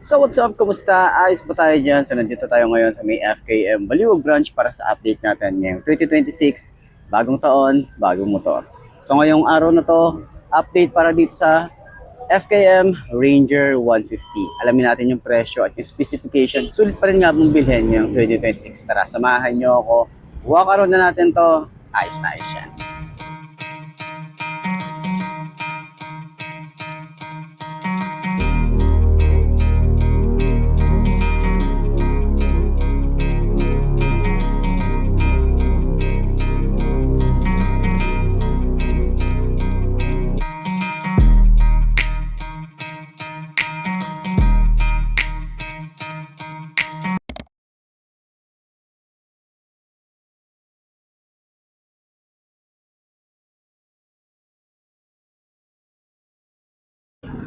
So what's up? Kumusta? Ayos ba tayo dyan? So nandito tayo ngayon sa may FKM Baliwag branch para sa update natin ngayong 2026. Bagong taon, bagong motor. So ngayong araw na to, update para dito sa FKM Ranger 150. Alamin natin yung presyo at yung specification. Sulit pa rin nga mong bilhin ngayong 2026. Tara, samahan nyo ako. Walk around na natin to. Ayos na ayos yan.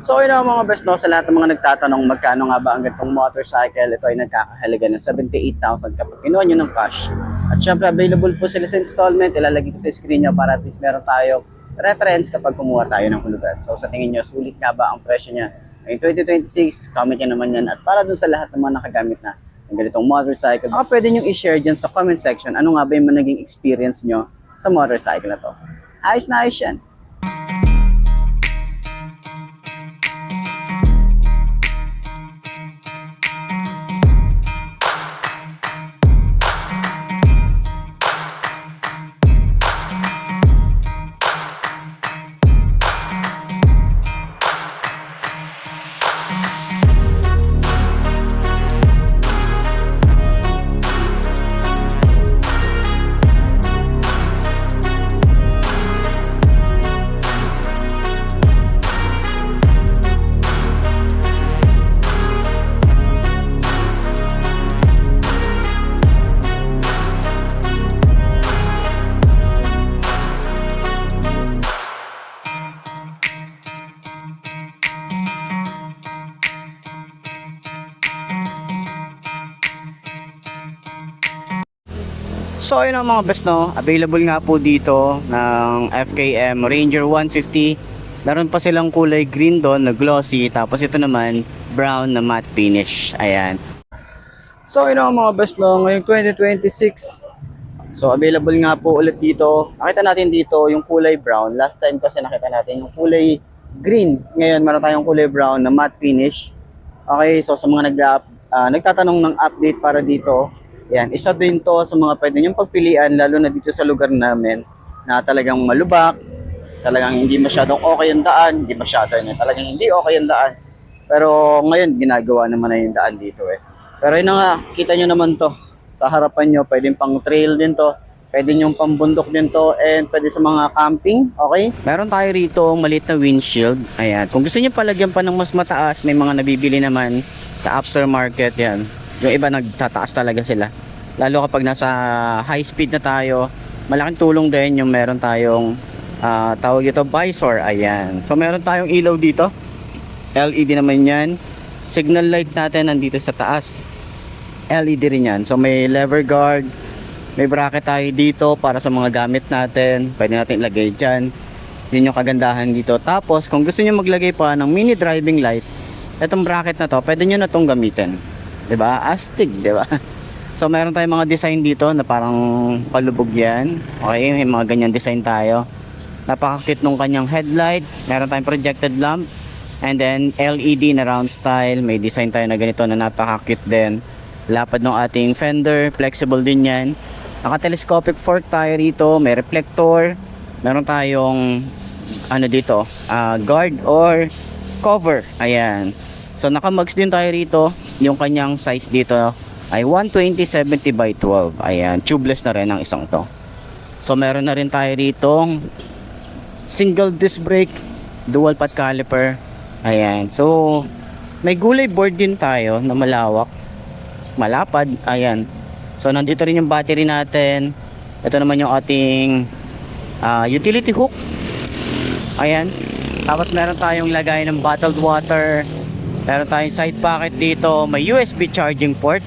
So yun ang mga best no, sa lahat ng mga nagtatanong magkano nga ba ang ganitong motorcycle, ito ay nagkakahalaga ng 78,000 kapag kinuha nyo ng cash. At syempre available po sila sa installment, ilalagay ko sa screen nyo para at least meron tayo reference kapag kumuha tayo ng hulugan. So sa tingin nyo, sulit nga ba ang presyo niya? Ngayong 2026, comment nyo naman yan. At para dun sa lahat ng mga nakagamit na ng ganitong motorcycle, baka pwede nyo i-share dyan sa comment section ano nga ba yung naging experience nyo sa motorcycle na to. Ayos na ayos yan. So ayun ang mga best no, available nga po dito ng FKM Ranger 150. Meron pa silang kulay green doon na glossy, tapos ito naman brown na matte finish. Ayan. So ayun ang mga best no, ngayong 2026. So available nga po ulit dito. Nakita natin dito yung kulay brown. Last time kasi nakita natin yung kulay green. Ngayon meron tayong kulay brown na matte finish. Okay, so sa mga nagtatanong ng update para dito, yan, isa din to sa mga pwede niyong pagpilian, lalo na dito sa lugar namin na talagang malubak, talagang hindi masyadong okay yung daan, hindi masyado na talagang hindi okay yung daan. Pero ngayon ginagawa naman na yung daan dito eh. Pero yun na nga, kita nyo naman to sa harapan nyo, pwedeng pang trail din to, pwede nyo pambundok din to, and pwede sa mga camping, okay? Meron tayo rito maliit na windshield, ayan. Kung gusto nyo palagyan pa ng mas mataas, may mga nabibili naman sa aftermarket yan. Yung iba nagtataas talaga sila. Lalo kapag nasa high speed na tayo, malaking tulong din yung meron tayong tawag ito visor. Ayan. So meron tayong ilaw dito. LED naman yan. Signal light natin nandito sa taas. LED rin yan. So may lever guard. May bracket tayo dito para sa mga gamit natin. Pwede natin ilagay dyan. Yun yung kagandahan dito. Tapos kung gusto nyo maglagay pa ng mini driving light, itong bracket na to, pwede nyo na itong gamitin. Diba? Astig, diba? So meron tayong mga design dito na parang palubog yan. Okay, may mga ganyan design tayo. Napaka-cute nung kanyang headlight. Meron tayong projected lamp. And then LED na round style. May design tayo na ganito na napaka-cute din. Lapad ng ating fender. Flexible din yan. Naka-telescopic fork tayo rito. May reflector. Meron tayong ano dito, guard or cover. Ayan. So naka-mugs din tayo rito. Yung kanyang size dito ay 120/70 by 12. Ayan, tubeless na rin ang isang to. So meron na rin tayo rito single disc brake, dual path caliper. Ayan. So may gulay board din tayo na malawak, malapad. Ayan. So nandito rin yung battery natin. Ito naman yung ating utility hook. Ayan. Tapos meron tayong lagay ng bottled water. Meron tayong side pocket dito. May USB charging port.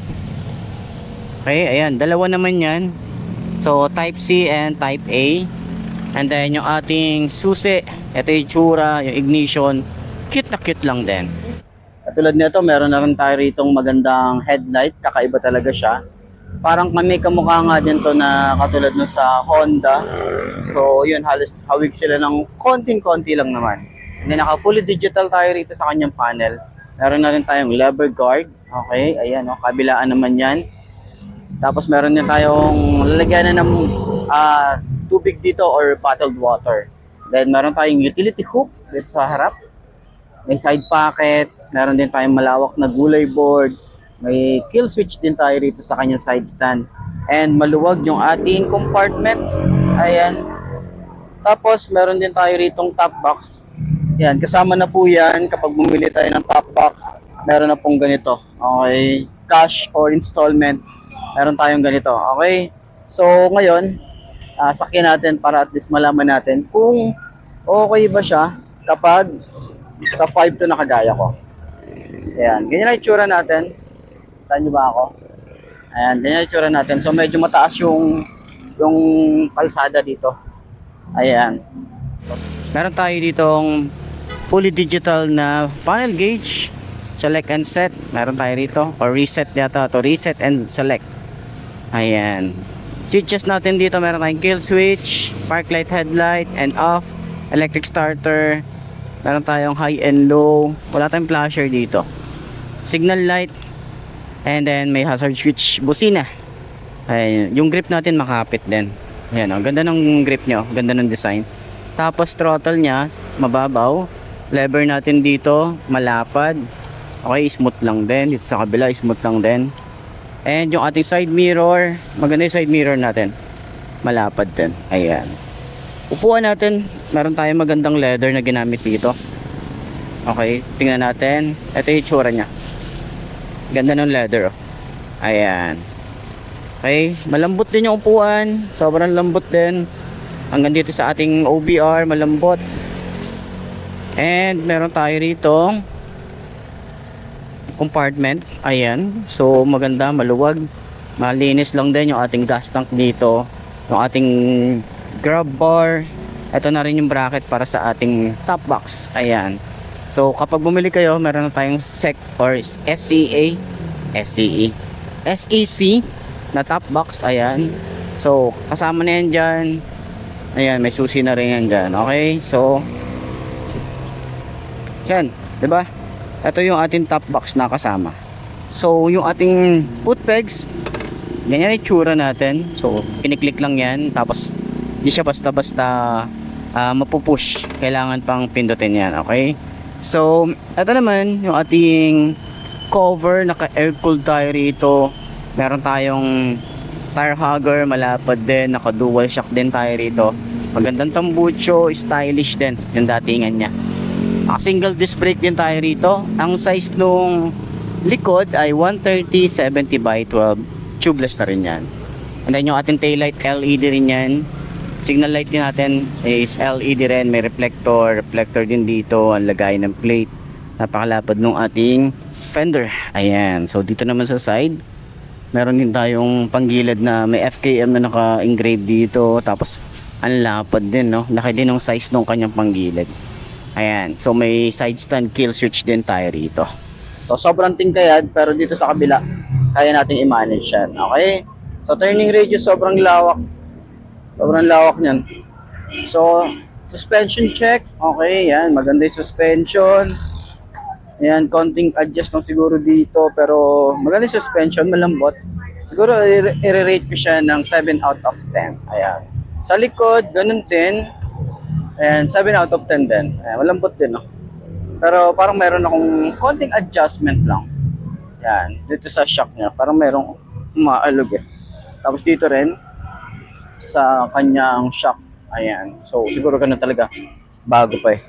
Okay, ayan. Dalawa naman yan. So, Type C and Type A. And then, yung ating susi. Ito yung tsura, yung ignition. Cute na cute lang din. Katulad nito, meron na rin tayo ritong magandang headlight. Kakaiba talaga siya. Parang may kamukha nga din to na katulad nun sa Honda. So, yun, halos hawig sila ng konting-konti lang naman. And then, naka-fully digital tayo rito sa kanyang panel. Meron na rin tayong lever guard. Okay, ayan, no, kabilaan naman yan. Tapos, meron din tayong lalagyan ng tubig dito or bottled water. Then, meron tayong utility hook dito sa harap. May side pocket. Meron din tayong malawak na gulay board. May kill switch din tayo rito sa kanyang side stand. And maluwag yung ating compartment. Ayan. Tapos meron din tayo ritong top box. Yan, kasama na po yan kapag bumili tayo ng top box. Meron na pong ganito. Okay. Cash or installment. Meron tayong ganito. Okay. So ngayon, sakyan natin para at least malaman natin kung okay ba siya kapag sa 5 to na kagaya ko. Ayan, ganyan ang itsura natin. Saan nyo ba ako? Ayan, ganyan ang itsura natin. So medyo mataas yung kalsada dito. Ayan. Meron tayo ditong fully digital na panel gauge. Select and set. Meron tayo rito. Or reset yata. To reset and select. Ayan. Switches natin dito. Meron tayong kill switch, park light, headlight, and off. Electric starter. Meron tayong high and low. Wala tayong flasher dito. Signal light. And then may hazard switch busina. Ayan. Yung grip natin makapit din. Ayan, ang ganda ng grip nyo. Ganda ng design. Tapos throttle nya mababaw. Lever natin dito malapad. Okay, smooth lang din. Dito sa kabila smooth lang din. And yung ating side mirror, maganda yung side mirror natin. Malapad din. Ayan. Upuan natin, meron tayong magandang leather na ginamit dito. Okay, tingnan natin. Ito yung itsura nya. Ganda ng leather. Ayan. Okay, malambot din yung upuan. Sobrang lambot din. Hanggang dito sa ating OBR, malambot. And meron tayo rito compartment. Ayan. So maganda, maluwag. Malinis lang din yung ating gas tank dito. Yung ating grab bar. Ito na rin yung bracket para sa ating top box. Ayan. So kapag bumili kayo, meron na tayong SEC or SEC na top box. Ayan. So kasama na yan dyan. Ayan, may susi na rin yan dyan. Okay. So yan, diba? Ito yung ating top box na kasama. So yung ating foot pegs, ganyan yung itsura natin. So piniklik lang yan. Tapos hindi siya basta-basta mapupush. Kailangan pang pindutin yan. Okay. So ito naman yung ating cover. Naka-air cooled tayo rito. Meron tayong tire hugger. Malapad din. Naka-dual shock din tayo rito. Magandang tambucho. Stylish din yung datingan niya. Single disc brake din tayo rito. Ang size nung likod ay 130/70 by 12. Tubeless na rin yan. And then yung ating taillight LED rin yan. Signal light din natin is LED rin. May reflector din dito. Ang lagay ng plate. Napakalapad nung ating fender. Ayan. So dito naman sa side, meron din tayong panggilid na may FKM na naka-engrave dito. Tapos ang lapad din, no? Laki din ng size nung kanyang panggilid. Ayan. So may side stand kill switch din tayo rito. So sobrang tingkayad, pero dito sa kabila kaya natin i-manage yan. Okay? So turning radius sobrang lawak. Sobrang lawak niyan. So suspension check. Okay, yan. Maganda yung suspension. Ayan, konting adjust lang siguro dito, pero maganda yung suspension, malambot. Siguro i-rate ko siya ng 7 out of 10. Ayan. Sa likod, ganun din. Ayan, 7 out of 10 din. Ayan, malambot din, no? Pero parang meron akong konting adjustment lang. Ayan, dito sa shock niya. Parang merong umaalog eh. Tapos dito rin, sa kanyang shock. Ayan. So, siguro ganun talaga. Bago pa eh.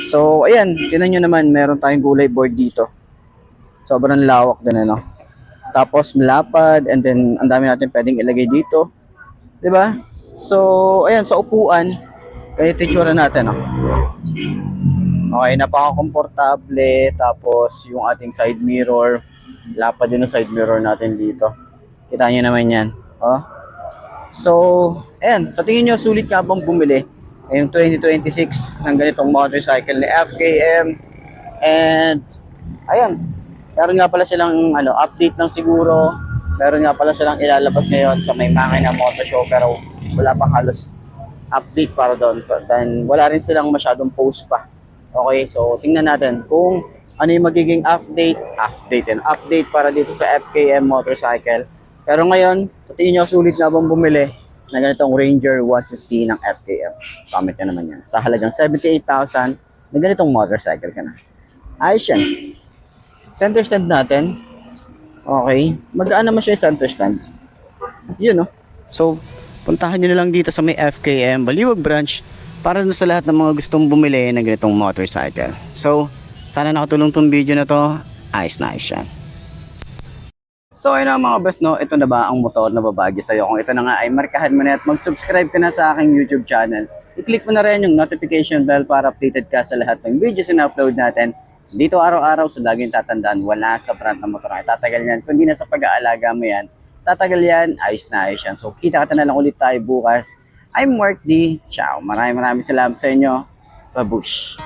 So, ayan. Tinan nyo naman, meron tayong gulay board dito. Sobrang lawak din, ano? Tapos, malapad. And then, ang dami natin pwedeng ilagay dito. Diba? So, ayan. Sa upuan, kaya titsura natin, no? Okay, napaka-komportable. Tapos, yung ating side mirror. Lapad din yung side mirror natin dito. Kita nyo naman yan. Oh. So, ayan. Sa tingin nyo, sulit nga bang bumili ngayong 2026 ng ganitong motorcycle ni FKM? And Ayun. Meron nga pala silang update lang siguro. Meron nga pala silang ilalabas ngayon sa may Makina Moto Show pero wala pang halos update para doon. Then wala rin silang masyadong post pa. Okay, so tingnan natin kung ano yung magiging update para dito sa FKM Motorcycle. Pero ngayon, sa tingin nyo sulit na bang bumili na ganitong Ranger 150 ng FKM? Comment nyo naman yan. Sa halagang 78,000 na ganitong motorcycle ka na. Ayos yan. Center stand natin. Okay. Magaan naman siya yung center stand. Yun, no? So, puntahan nyo na lang dito sa may FKM Baliwag branch para sa lahat ng mga gustong bumili ng ganitong motorcycle. So, sana nakatulong tong video na to. Ayos na ayos yan. So, ayun na mga best, no? Ito na ba ang motor na babagi sa'yo? Kung ito na nga ay markahan mo na at mag-subscribe ka na sa aking YouTube channel. I-click mo na rin yung notification bell para updated ka sa lahat ng videos na upload natin. Dito araw-araw, so laging tatandaan, wala sa brand ng motor ay tatagal yan. Kundi na sa pag-aalaga mo yan, tatagal yan, ayos na ayos yan. So kita ka na lang ulit tayo bukas. I'm Mark D. Ciao. Maraming salamat sa inyo. Babush.